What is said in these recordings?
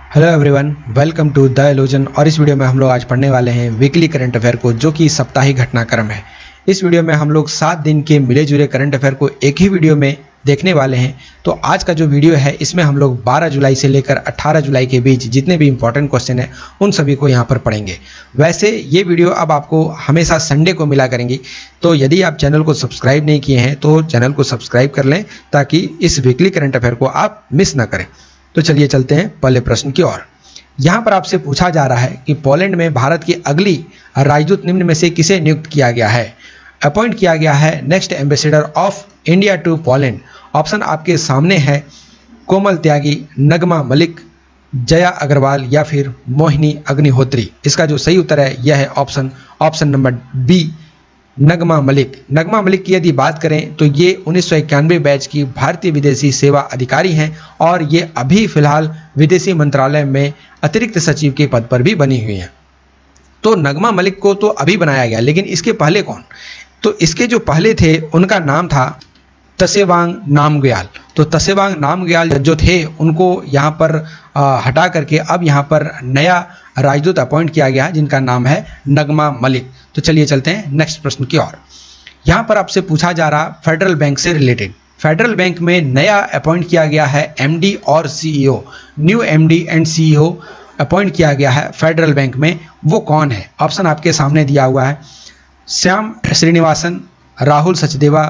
Hello everyone, welcome to the illusion. और इस video में हम लोग आज पढ़ने वाले हैं वीकली करंट अफेयर को, जो कि साप्ताहिक घटनाक्रम है। इस वीडियो में हम लोग 7 दिन के मिले जुले करंट अफेयर को एक ही वीडियो में देखने वाले हैं। तो आज का जो वीडियो है इसमें हम लोग 12 जुलाई से लेकर 18 जुलाई के बीच जितने भी इंपॉर्टेंट क्वेश्चन हैं उन सभी को यहाँ पर पढ़ेंगे। वैसे ये वीडियो अब आपको हमेशा संडे को मिला करेंगी, तो यदि आप चैनल को सब्सक्राइब नहीं किए हैं तो चैनल को सब्सक्राइब कर लें ताकि इस वीकली करंट अफेयर को आप मिस ना करें। तो चलिए चलते हैं पहले प्रश्न की ओर। यहाँ पर आपसे पूछा जा रहा है कि पोलैंड में भारत की अगली राजदूत निम्न में से किसे नियुक्त किया गया है, अपॉइंट किया गया है next ambassador of India to Poland. Option आपके सामने है, कोमल त्यागी, नगमा मलिक, जया अग्रवाल या फिर मोहिनी अग्निहोत्री। इसका जो सही उत्तर है यह है ऑप्शन नंबर बी, नगमा मलिक। नगमा मलिक की यदि बात करें तो ये 1991 बैच की भारतीय विदेशी सेवा अधिकारी हैं और ये अभी फिलहाल विदेशी मंत्रालय में अतिरिक्त सचिव के पद पर भी बनी हुई हैं। तो नगमा मलिक को तो अभी बनाया गया, लेकिन इसके पहले कौन? तो इसके जो पहले थे उनका नाम था तसेवांग नामग्याल। तो तसेवांग नामग्याल जो थे उनको यहाँ पर हटा करके अब यहाँ पर नया राजदूत अपॉइंट किया गया जिनका नाम है नगमा मलिक। तो चलिए चलते हैं नेक्स्ट प्रश्न की ओर। यहाँ पर आपसे पूछा जा रहा फेडरल बैंक से रिलेटेड। फेडरल बैंक में नया अपॉइंट किया गया है एमडी और CEO, new MD and CEO appoint किया गया है फेडरल बैंक में। वो कौन है? ऑप्शन आपके सामने दिया हुआ है, श्याम श्रीनिवासन, राहुल सचदेवा,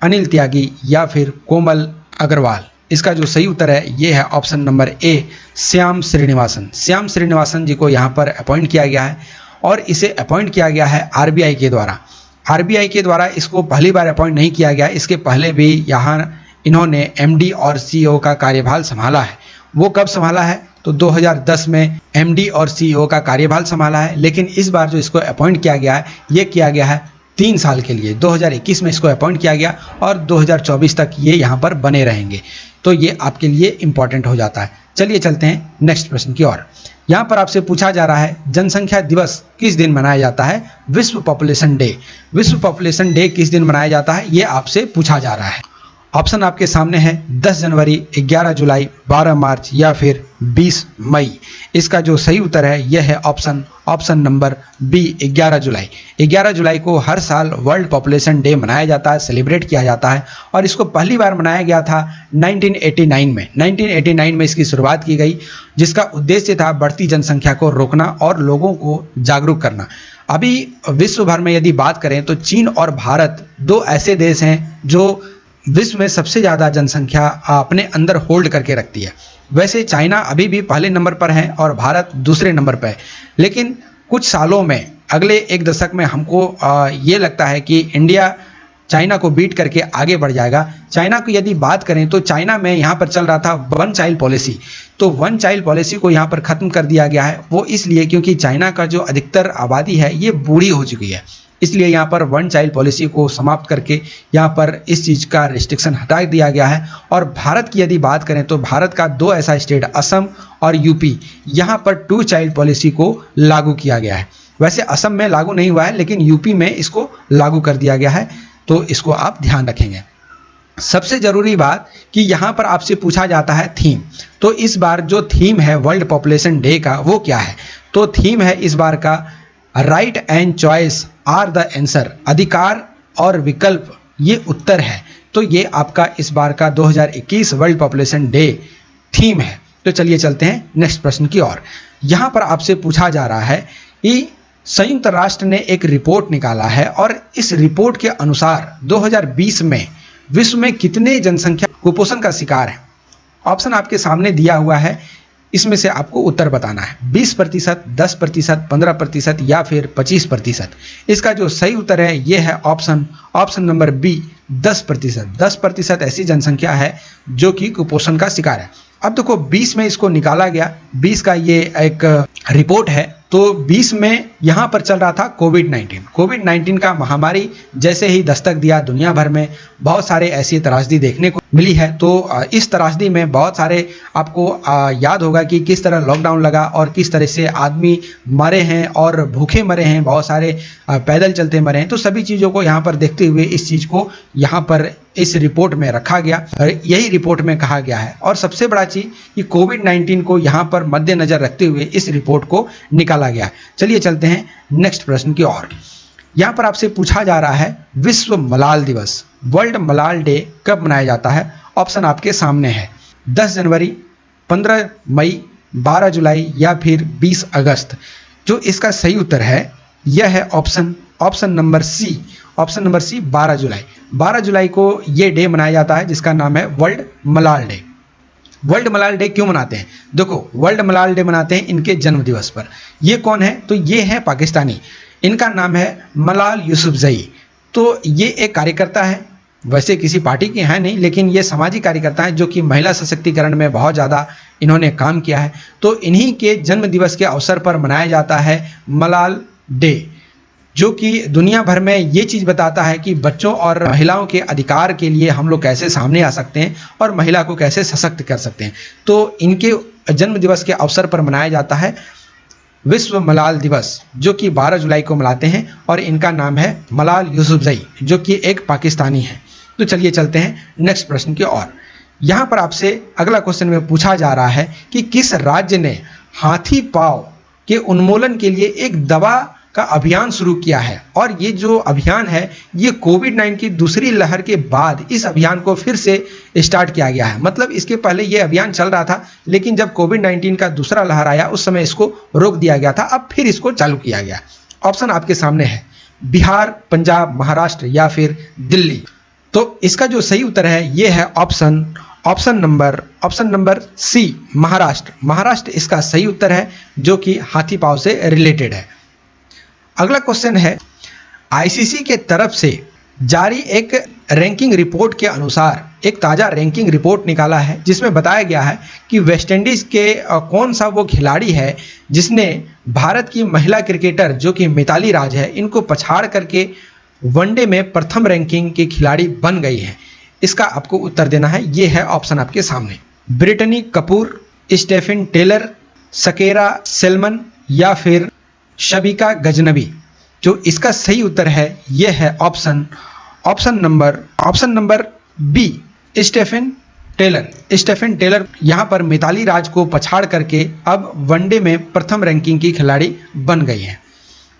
अनिल त्यागी या फिर कोमल अग्रवाल। इसका जो सही उत्तर है ये है option number A, Shyam Srinivasan. Shyam Srinivasan ji को यहाँ पर अपॉइंट किया गया है और इसे अपॉइंट किया गया है आरबीआई के द्वारा। आरबीआई के द्वारा इसको पहली बार अपॉइंट नहीं किया गया, इसके पहले भी यहाँ इन्होंने एमडी और सीईओ का कार्यभार संभाला है। वो कब संभाला है? तो 2010 में एमडी और सीईओ का कार्यभार संभाला है, लेकिन इस बार जो इसको अपॉइंट किया गया है ये किया गया है 3 साल के लिए। 2021 में इसको अपॉइंट किया गया और 2024 तक ये यहाँ पर बने रहेंगे। तो ये आपके लिए इंपॉर्टेंट हो जाता है। चलिए चलते हैं नेक्स्ट प्रश्न की ओर। यहाँ पर आपसे पूछा जा रहा है जनसंख्या दिवस किस दिन मनाया जाता है? विश्व पॉपुलेशन डे। विश्व पॉपुलेशन डे किस दिन मनाया जाता है ये आपसे पूछा जा रहा है। ऑप्शन आपके सामने है 10 जनवरी, 11 जुलाई, 12 मार्च या फिर 20 मई। इसका जो सही उत्तर है यह है ऑप्शन नंबर बी, 11 जुलाई। 11 जुलाई को हर साल वर्ल्ड पॉपुलेशन डे मनाया जाता है, सेलिब्रेट किया जाता है और इसको पहली बार मनाया गया था 1989 में। 1989 में इसकी शुरुआत की गई, जिसका उद्देश्य था बढ़ती जनसंख्या को रोकना और लोगों को जागरूक करना। अभी विश्व भर में यदि बात करें तो चीन और भारत 2 ऐसे देश हैं जो विश्व में सबसे ज़्यादा जनसंख्या अपने अंदर होल्ड करके रखती है। वैसे चाइना अभी भी पहले नंबर पर है और भारत दूसरे नंबर पर है, लेकिन कुछ सालों में, अगले 1 दशक में हमको ये लगता है कि इंडिया चाइना को बीट करके आगे बढ़ जाएगा। चाइना की यदि बात करें तो चाइना में यहाँ पर चल रहा था 1 चाइल्ड पॉलिसी। तो 1 चाइल्ड पॉलिसी को यहाँ पर ख़त्म कर दिया गया है। वो इसलिए क्योंकि चाइना का जो अधिकतर आबादी है ये बूढ़ी हो चुकी है, इसलिए यहाँ पर 1 चाइल्ड पॉलिसी को समाप्त करके यहाँ पर इस चीज़ का रिस्ट्रिक्शन हटा दिया गया है। और भारत की यदि बात करें तो भारत का 2 ऐसा स्टेट, असम और यूपी, यहाँ पर 2 चाइल्ड पॉलिसी को लागू किया गया है। वैसे असम में लागू नहीं हुआ है, लेकिन यूपी में इसको लागू कर दिया गया है, तो इसको आप ध्यान रखेंगे। सबसे ज़रूरी बात कि यहाँ पर आपसे पूछा जाता है थीम। तो इस बार जो थीम है वर्ल्ड पॉपुलेशन डे का वो क्या है? तो थीम है इस बार का right and choice are the answer. अधिकार और विकल्प ये उत्तर है। तो ये आपका इस बार का 2021 वर्ल्ड पॉपुलेशन डे थीम है। तो चलिए चलते हैं नेक्स्ट प्रश्न की ओर। यहाँ पर आपसे पूछा जा रहा है कि संयुक्त राष्ट्र ने एक रिपोर्ट निकाला है और इस रिपोर्ट के अनुसार 2020 में विश्व में कितने जनसंख्या कुपोषण का शिकार है? ऑप्शन आपके सामने दिया हुआ है, इसमें से आपको उत्तर बताना है। 20%, 10%, 15% या फिर 25%। इसका जो सही उत्तर है यह है ऑप्शन नंबर बी, 10%। 10% ऐसी जनसंख्या है जो कि कुपोषण का शिकार है। अब देखो 20 में इसको निकाला गया, 20 का ये एक रिपोर्ट है, तो 20 में यहाँ पर चल रहा था कोविड-19 का महामारी जैसे ही दस्तक दिया दुनिया भर में बहुत सारे ऐसी त्रासदी देखने को मिली है। तो इस त्रासदी में बहुत सारे आपको याद होगा कि किस तरह लॉकडाउन लगा और किस तरह से आदमी मरे हैं और भूखे मरे हैं, बहुत सारे पैदल चलते मरे हैं। तो सभी चीज़ों को यहाँ पर देखते हुए इस चीज़ को यहाँ पर इस रिपोर्ट में रखा गया और यही रिपोर्ट में कहा गया है। और सबसे बड़ा चीज़ कि कोविड-19 को यहाँ पर मद्देनजर रखते हुए इस रिपोर्ट को निकाला गया है। चलिए चलते हैं नेक्स्ट प्रश्न की ओर। यहाँ पर आपसे पूछा जा रहा है विश्व मलाल दिवस, वर्ल्ड मलाल डे कब मनाया जाता है? ऑप्शन आपके सामने है 10 जनवरी, 15 मई, 12 जुलाई या फिर 20 अगस्त। जो इसका सही उत्तर है यह है ऑप्शन नंबर सी 12 जुलाई। 12 जुलाई को ये डे मनाया जाता है जिसका नाम है वर्ल्ड मलाल डे। वर्ल्ड मलाल डे क्यों मनाते हैं? देखो, वर्ल्ड मलाल डे मनाते हैं इनके जन्म दिवस पर। ये कौन है? तो ये है पाकिस्तानी, इनका नाम है मलाल यूसुफजई। तो ये एक कार्यकर्ता है, वैसे किसी पार्टी के हैं नहीं, लेकिन ये सामाजिक कार्यकर्ता हैं जो कि महिला सशक्तिकरण में बहुत ज़्यादा इन्होंने काम किया है। तो इन्हीं के जन्म दिवस के अवसर पर मनाया जाता है मलाल डे, जो कि दुनिया भर में ये चीज़ बताता है कि बच्चों और महिलाओं के अधिकार के लिए हम लोग कैसे सामने आ सकते हैं और महिला को कैसे सशक्त कर सकते हैं। तो इनके जन्म दिवस के अवसर पर मनाया जाता है विश्व मलाल दिवस, जो कि 12 जुलाई को मनाते हैं और इनका नाम है मलाल यूसुफजई, जो कि एक पाकिस्तानी है। तो चलिए चलते हैं नेक्स्ट प्रश्न की ओर। यहाँ पर आपसे अगला क्वेश्चन में पूछा जा रहा है कि किस राज्य ने हाथी पांव के उन्मूलन के लिए एक दवा का अभियान शुरू किया है? और ये जो अभियान है ये कोविड-19 की दूसरी लहर के बाद इस अभियान को फिर से स्टार्ट किया गया है। मतलब इसके पहले ये अभियान चल रहा था, लेकिन जब कोविड-19 का दूसरा लहर आया उस समय इसको रोक दिया गया था, अब फिर इसको चालू किया गया। ऑप्शन आपके सामने है बिहार, पंजाब, महाराष्ट्र या फिर दिल्ली। तो इसका जो सही उत्तर है ये है option number C Maharashtra. Maharashtra इसका सही उत्तर है, जो कि हाथी पांव से रिलेटेड है। अगला क्वेश्चन है आईसीसी के तरफ से जारी एक रैंकिंग रिपोर्ट के अनुसार एक ताज़ा रैंकिंग रिपोर्ट निकाला है जिसमें बताया गया है कि वेस्टइंडीज़ के कौन सा वो खिलाड़ी है जिसने भारत की महिला क्रिकेटर जो कि मिताली राज है इनको पछाड़ करके वनडे में प्रथम रैंकिंग के खिलाड़ी बन गई है। इसका आपको उत्तर देना है। ये है ऑप्शन आपके सामने ब्रिटनी कपूर, स्टेफन टेलर, सकेरा सेल्मन या फिर शबिका गजनबी। जो इसका सही उत्तर है यह है option number B Stephen Taylor यहाँ पर मिताली राज को पछाड़ करके अब वनडे में प्रथम रैंकिंग की खिलाड़ी बन गई है।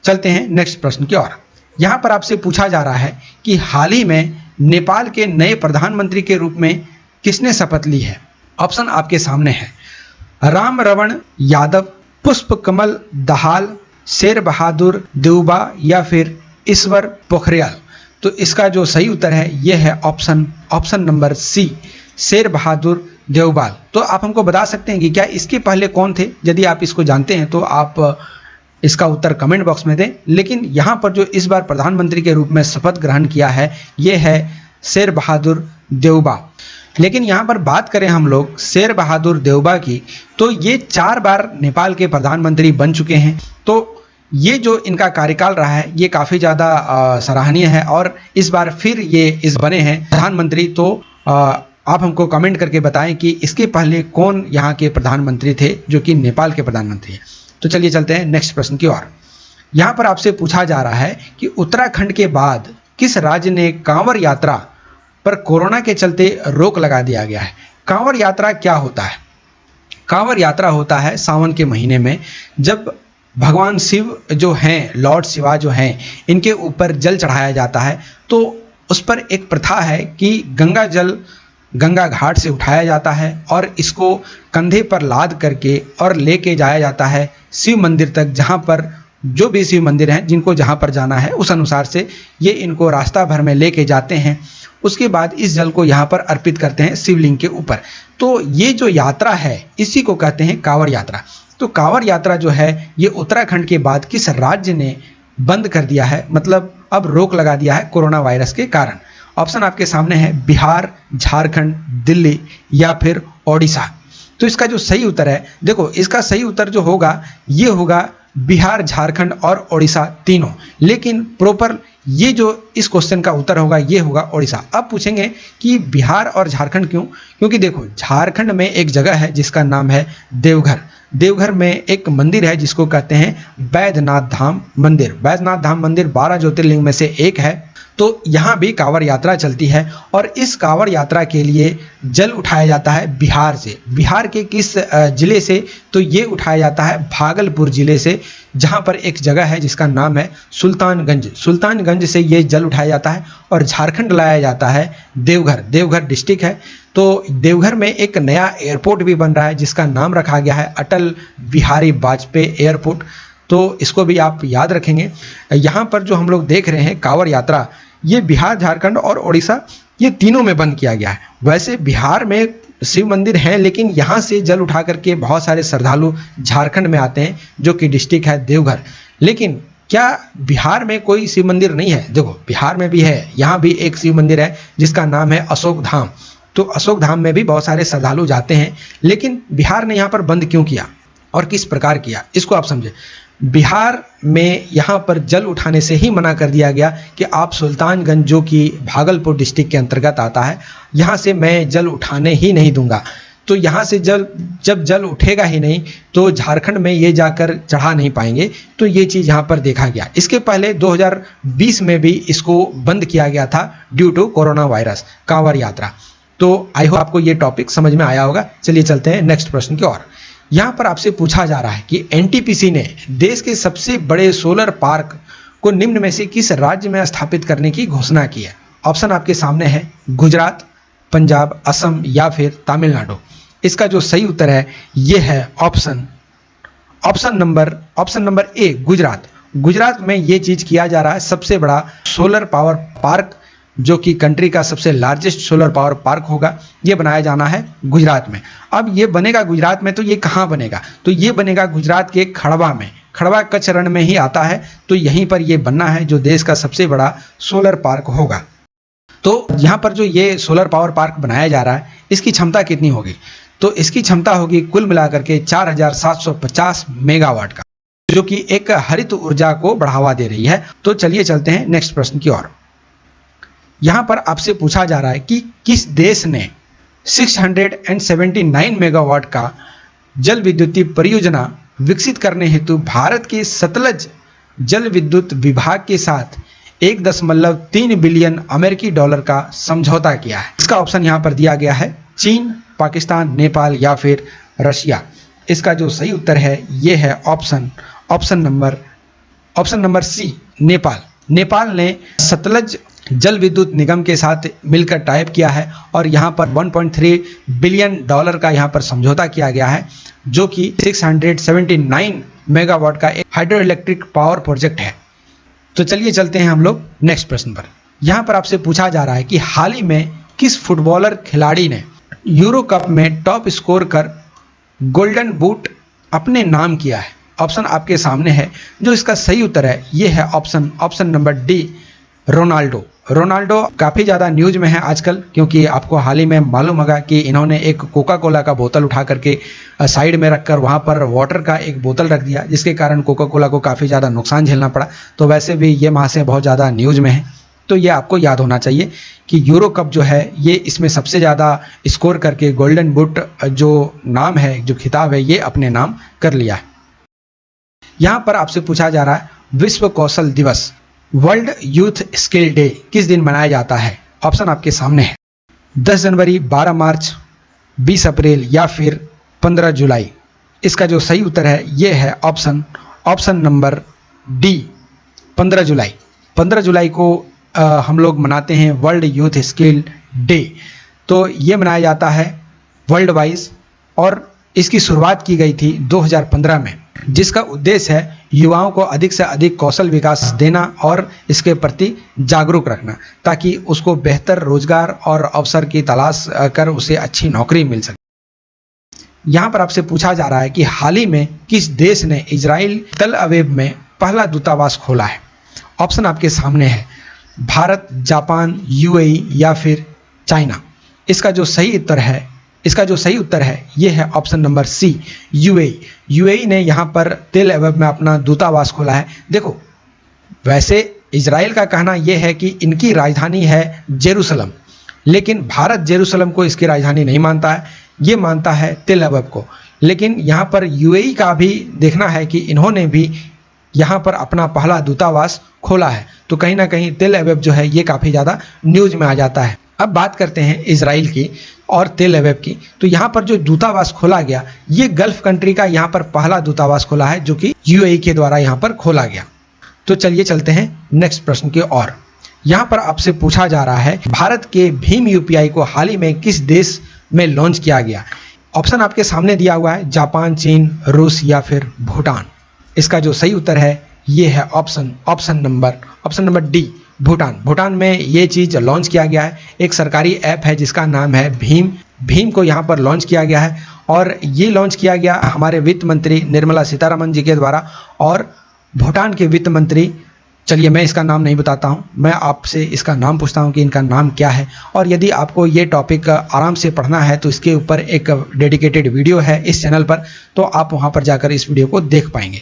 चलते हैं नेक्स्ट प्रश्न की ओर। यहाँ पर आपसे पूछा जा रहा है कि हाल ही में नेपाल के नए प्रधानमंत्री के रूप में किसने शपथ ली है? ऑप्शन आपके सामने है राम रवण यादव, पुष्प कमल दाहाल, शेर बहादुर देउबा या फिर ईश्वर पोखरियाल। तो इसका जो सही उत्तर है यह है ऑप्शन नंबर सी शेर बहादुर देउबाल। तो आप हमको बता सकते हैं कि क्या इसके पहले कौन थे? यदि आप इसको जानते हैं तो आप इसका उत्तर कमेंट बॉक्स में दें। लेकिन यहाँ पर जो इस बार प्रधानमंत्री के रूप में शपथ ग्रहण किया है ये है शेर बहादुर देउबा। लेकिन यहाँ पर बात करें हम लोग शेर बहादुर देउबा की, तो ये 4 बार नेपाल के प्रधानमंत्री बन चुके हैं। तो ये जो इनका कार्यकाल रहा है ये काफ़ी ज़्यादा सराहनीय है और इस बार फिर ये इस बने हैं प्रधानमंत्री। तो आप हमको कमेंट करके बताएं कि इसके पहले कौन यहाँ के प्रधानमंत्री थे जो कि नेपाल के प्रधानमंत्री हैं। तो चलिए चलते हैं नेक्स्ट प्रश्न की ओर। यहाँ पर आपसे पूछा जा रहा है कि उत्तराखंड के बाद किस राज्य ने कांवड़ यात्रा पर कोरोना के चलते रोक लगा दिया गया है? कांवड़ यात्रा क्या होता है? कांवड़ यात्रा होता है सावन के महीने में, जब भगवान शिव जो हैं, लॉर्ड शिवा जो हैं, इनके ऊपर जल चढ़ाया जाता है। तो उस पर एक प्रथा है कि गंगा जल गंगा घाट से उठाया जाता है और इसको कंधे पर लाद करके और लेके जाया जाता है शिव मंदिर तक, जहाँ पर जो भी शिव मंदिर हैं जिनको जहाँ पर जाना है उस अनुसार से ये इनको रास्ता भर में लेके जाते हैं। उसके बाद इस जल को यहाँ पर अर्पित करते हैं शिवलिंग के ऊपर। तो ये जो यात्रा है इसी को कहते हैं कांवड़ यात्रा। तो कांवड़ यात्रा जो है ये उत्तराखंड के बाद किस राज्य ने बंद कर दिया है, मतलब अब रोक लगा दिया है कोरोना वायरस के कारण? ऑप्शन आपके सामने है बिहार, झारखंड, दिल्ली या फिर ओडिशा। तो इसका जो सही उत्तर है, देखो इसका सही उत्तर जो होगा ये होगा बिहार, झारखंड और ओडिशा तीनों। लेकिन प्रॉपर ये जो इस क्वेश्चन का उत्तर होगा ये होगा ओडिशा। अब पूछेंगे कि बिहार और झारखंड क्यों? क्योंकि देखो झारखंड में एक जगह है जिसका नाम है देवघर। देवघर में एक मंदिर है जिसको कहते हैं बैद्यनाथ धाम मंदिर। बैद्यनाथ धाम मंदिर 12 ज्योतिर्लिंग में से एक है। तो यहाँ भी कांवड़ यात्रा चलती है और इस कांवड़ यात्रा के लिए जल उठाया जाता है बिहार से। बिहार के किस जिले से? तो ये उठाया जाता है भागलपुर जिले से, जहाँ पर एक जगह है जिसका नाम है सुल्तानगंज। सुल्तानगंज से ये जल उठाया जाता है और झारखंड लाया जाता है देवघर। देवघर डिस्ट्रिक्ट है। तो देवघर में एक नया एयरपोर्ट भी बन रहा है जिसका नाम रखा गया है अटल बिहारी वाजपेयी एयरपोर्ट। तो इसको भी आप याद रखेंगे। यहाँ पर जो हम लोग देख रहे हैं कांवड़ यात्रा, ये बिहार, झारखंड और ओडिशा ये तीनों में बंद किया गया है। वैसे बिहार में शिव मंदिर है, लेकिन यहाँ से जल उठा करके बहुत सारे श्रद्धालु झारखंड में आते हैं जो कि डिस्ट्रिक्ट है देवघर। लेकिन क्या बिहार में कोई शिव मंदिर नहीं है? देखो बिहार में भी है। यहाँ भी एक शिव मंदिर है जिसका नाम है अशोक धाम। तो अशोक धाम में भी बहुत सारे श्रद्धालु जाते हैं। लेकिन बिहार ने यहाँ पर बंद क्यों किया और किस प्रकार किया, इसको आप समझे। बिहार में यहाँ पर जल उठाने से ही मना कर दिया गया कि आप सुल्तानगंज, जो कि भागलपुर डिस्ट्रिक्ट के अंतर्गत आता है, यहाँ से मैं जल उठाने ही नहीं दूंगा। तो यहाँ से जब जल उठेगा ही नहीं तो झारखंड में ये जाकर चढ़ा नहीं पाएंगे। तो ये चीज़ यहाँ पर देखा गया। इसके पहले 2020 में भी इसको बंद किया गया था due to corona virus Kanwar Yatra. तो आई होप आपको ये टॉपिक समझ में आया होगा। चलिए चलते हैं नेक्स्ट प्रश्न की ओर। यहाँ पर आपसे पूछा जा रहा है कि एनटीपीसी ने देश के सबसे बड़े सोलर पार्क को निम्न में से किस राज्य में स्थापित करने की घोषणा की है? ऑप्शन आपके सामने है गुजरात, पंजाब, असम या फिर तमिलनाडु। इसका जो सही उत्तर है ये है ऑप्शन नंबर ए गुजरात। गुजरात में ये चीज किया जा रहा है। सबसे बड़ा सोलर पावर पार्क, जो कि कंट्री का सबसे लार्जेस्ट सोलर पावर पार्क होगा, ये बनाया जाना है गुजरात में। अब ये बनेगा गुजरात में, तो ये कहाँ बनेगा? तो ये बनेगा गुजरात के खड़वा में। खड़वा कच्छ रण में ही आता है। तो यहीं पर ये बनना है जो देश का सबसे बड़ा सोलर पार्क होगा। तो यहाँ पर जो ये सोलर पावर पार्क बनाया जा रहा है, इसकी क्षमता कितनी होगी? तो इसकी क्षमता होगी कुल मिलाकर के 4750 मेगावाट का, जो कि एक हरित ऊर्जा को बढ़ावा दे रही है। तो चलिए चलते हैं नेक्स्ट प्रश्न की ओर। यहाँ पर आपसे पूछा जा रहा है कि किस देश ने 679 मेगावाट का जल विद्युतीय परियोजना विकसित करने हेतु भारत के सतलज जल विद्युत विभाग के साथ 1.3 बिलियन अमेरिकी डॉलर का समझौता किया है? इसका ऑप्शन यहाँ पर दिया गया है चीन, पाकिस्तान, नेपाल या फिर रशिया। इसका जो सही उत्तर है ये है option number C Nepal. Nepal ने सतलज जल विद्युत निगम के साथ मिलकर टाइप किया है और यहाँ पर 1.3 बिलियन डॉलर का यहाँ पर समझौता किया गया है, जो कि 679 मेगावाट का एक हाइड्रो इलेक्ट्रिक पावर प्रोजेक्ट है। तो चलिए चलते हैं हम लोग नेक्स्ट प्रश्न पर। यहाँ पर आपसे पूछा जा रहा है कि हाल ही में किस फुटबॉलर खिलाड़ी ने यूरो कप में टॉप स्कोर कर गोल्डन बूट अपने नाम किया है? ऑप्शन आपके सामने है। जो इसका सही उत्तर है ये है option number D Ronaldo. Ronaldo काफ़ी ज़्यादा न्यूज में है आजकल, क्योंकि आपको हाल ही में मालूम होगा कि इन्होंने एक कोका कोला का बोतल उठा करके साइड में रखकर वहाँ पर वाटर का एक बोतल रख दिया, जिसके कारण कोका कोला को काफ़ी ज़्यादा नुकसान झेलना पड़ा। तो वैसे भी ये महाशय बहुत ज़्यादा न्यूज में है। तो ये आपको याद होना चाहिए कि यूरो कप जो है ये इसमें सबसे ज़्यादा स्कोर करके गोल्डन बूट जो नाम है, जो खिताब है, ये अपने नाम कर लिया है। यहाँ पर आपसे पूछा जा रहा है विश्व कौशल दिवस, वर्ल्ड यूथ स्किल डे किस दिन मनाया जाता है? ऑप्शन आपके सामने है 10 जनवरी, 12 मार्च, 20 अप्रैल या फिर 15 जुलाई। इसका जो सही उत्तर है ये है ऑप्शन नंबर डी 15 जुलाई। 15 जुलाई को हम लोग मनाते हैं वर्ल्ड यूथ स्किल डे। तो ये मनाया जाता है वर्ल्ड वाइज और इसकी शुरुआत की गई थी 2015 में, जिसका उद्देश्य है युवाओं को अधिक से अधिक कौशल विकास देना और इसके प्रति जागरूक रखना, ताकि उसको बेहतर रोजगार और अवसर की तलाश कर उसे अच्छी नौकरी मिल सके। यहाँ पर आपसे पूछा जा रहा है कि हाल ही में किस देश ने इजराइल तल अवीव में पहला दूतावास खोला है? ऑप्शन आपके सामने है भारत, जापान, यूएई या फिर चाइना। इसका जो सही उत्तर है इसका जो सही उत्तर है ये है option number C, UAE. UAE ने यहाँ पर तेल अवीव में अपना दूतावास खोला है। देखो, वैसे इजराइल का कहना यह है कि इनकी राजधानी है जेरूसलम, लेकिन भारत जेरूसलम को इसकी राजधानी नहीं मानता है, ये मानता है तेल अवीव को। लेकिन यहाँ पर यूएई का भी देखना है कि इन्होंने भी यहाँ पर अपना पहला दूतावास खोला है, तो कहीं ना कहीं तेल अवीव जो है ये काफ़ी ज़्यादा न्यूज़ में आ जाता है। अब बात करते हैं इजराइल की और तेल अवीव की। तो यहाँ पर जो दूतावास खोला गया, ये गल्फ कंट्री का यहाँ पर पहला दूतावास खोला है, जो कि यूएई के द्वारा यहाँ पर खोला गया। तो चलिए चलते हैं नेक्स्ट प्रश्न की ओर। यहाँ पर आपसे पूछा जा रहा है, भारत के भीम यूपीआई को हाल ही में किस देश में लॉन्च किया गया? ऑप्शन आपके सामने दिया हुआ है, जापान, चीन, रूस या फिर भूटान। इसका जो सही उत्तर है ये है option number D, Bhutan. Bhutan में ये चीज़ लॉन्च किया गया है। एक सरकारी ऐप है जिसका नाम है भीम। भीम को यहाँ पर लॉन्च किया गया है और ये लॉन्च किया गया हमारे वित्त मंत्री निर्मला सीतारमण जी के द्वारा। और भूटान के वित्त मंत्री, चलिए मैं इसका नाम नहीं बताता हूँ, मैं आपसे इसका नाम पूछता हूँ कि इनका नाम क्या है। और यदि आपको ये टॉपिक आराम से पढ़ना है तो इसके ऊपर एक डेडिकेटेड वीडियो है इस चैनल पर, तो आप वहाँ पर जाकर इस वीडियो को देख पाएंगे।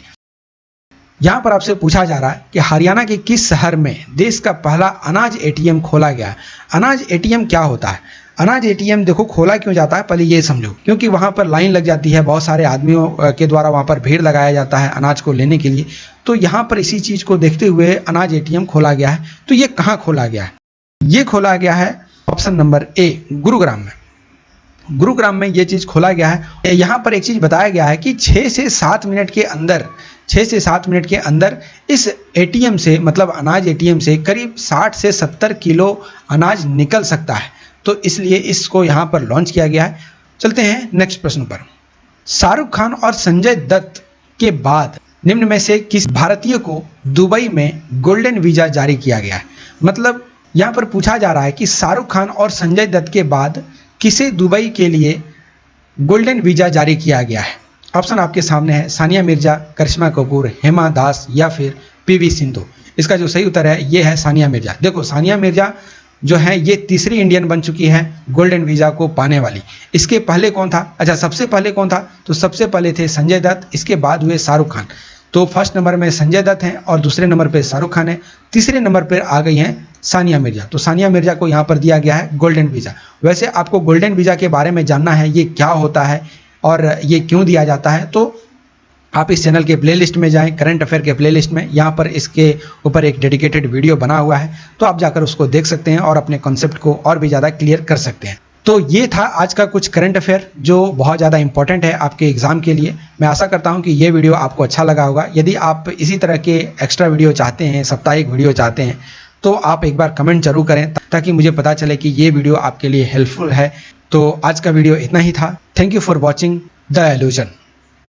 यहाँ पर आपसे पूछा जा रहा है कि हरियाणा के किस शहर में देश का पहला अनाज एटीएम खोला गया है? अनाज एटीएम क्या होता है? अनाज एटीएम देखो खोला क्यों जाता है, पहले ये समझो। क्योंकि वहाँ पर लाइन लग जाती है, बहुत सारे आदमियों के द्वारा वहाँ पर भीड़ लगाया जाता है अनाज को लेने के लिए। तो यहाँ पर इसी चीज़ को देखते हुए अनाज एटीएम खोला गया है। तो ये कहाँ खोला गया है? ये खोला गया है ऑप्शन नंबर ए, गुरुग्राम में। गुरुग्राम में ये चीज़ खोला गया है। यहाँ पर एक चीज़ बताया गया है कि 6 से 7 मिनट के अंदर इस एटीएम से, मतलब अनाज एटीएम से करीब 60 से 70 किलो अनाज निकल सकता है। तो इसलिए इसको यहाँ पर लॉन्च किया गया है। चलते हैं नेक्स्ट प्रश्न पर। शाहरुख खान और संजय दत्त के बाद निम्न में से किस भारतीय को दुबई में गोल्डन वीज़ा जारी किया गया है? मतलब यहाँ पर पूछा जा रहा है कि शाहरुख खान और संजय दत्त के बाद किसे दुबई के लिए गोल्डन वीज़ा जारी किया गया है? ऑप्शन आपके सामने है, सानिया मिर्जा, करिश्मा कपूर, हेमा दास या फिर पीवी सिंधु। इसका जो सही उत्तर है ये है सानिया मिर्जा। देखो, सानिया मिर्जा जो है ये तीसरी इंडियन बन चुकी है गोल्डन वीज़ा को पाने वाली। इसके पहले कौन था? अच्छा, सबसे पहले कौन था? तो सबसे पहले थे संजय दत्त, इसके बाद हुए शाहरुख खान। तो फर्स्ट नंबर में संजय दत्त हैं और दूसरे नंबर पे शाहरुख खान है, तीसरे नंबर पर आ गई हैं सानिया मिर्जा। तो सानिया मिर्जा को यहाँ पर दिया गया है गोल्डन वीज़ा। वैसे आपको गोल्डन वीज़ा के बारे में जानना है, ये क्या होता है और ये क्यों दिया जाता है, तो आप इस चैनल के प्लेलिस्ट में जाएं, करंट अफेयर के प्लेलिस्ट में, यहाँ पर इसके ऊपर एक डेडिकेटेड वीडियो बना हुआ है, तो आप जाकर उसको देख सकते हैं और अपने कॉन्सेप्ट को और भी ज़्यादा क्लियर कर सकते हैं। तो ये था आज का कुछ करंट अफेयर जो बहुत ज़्यादा इंपॉर्टेंट है आपके एग्जाम के लिए। मैं आशा करता हूँ कि ये वीडियो आपको अच्छा लगा होगा। यदि आप इसी तरह के एक्स्ट्रा वीडियो चाहते हैं, साप्ताहिक वीडियो चाहते हैं, तो आप एक बार कमेंट जरूर करें ताकि मुझे पता चले कि ये वीडियो आपके लिए हेल्पफुल है। तो आज का वीडियो इतना ही था। Thank you for watching the illusion.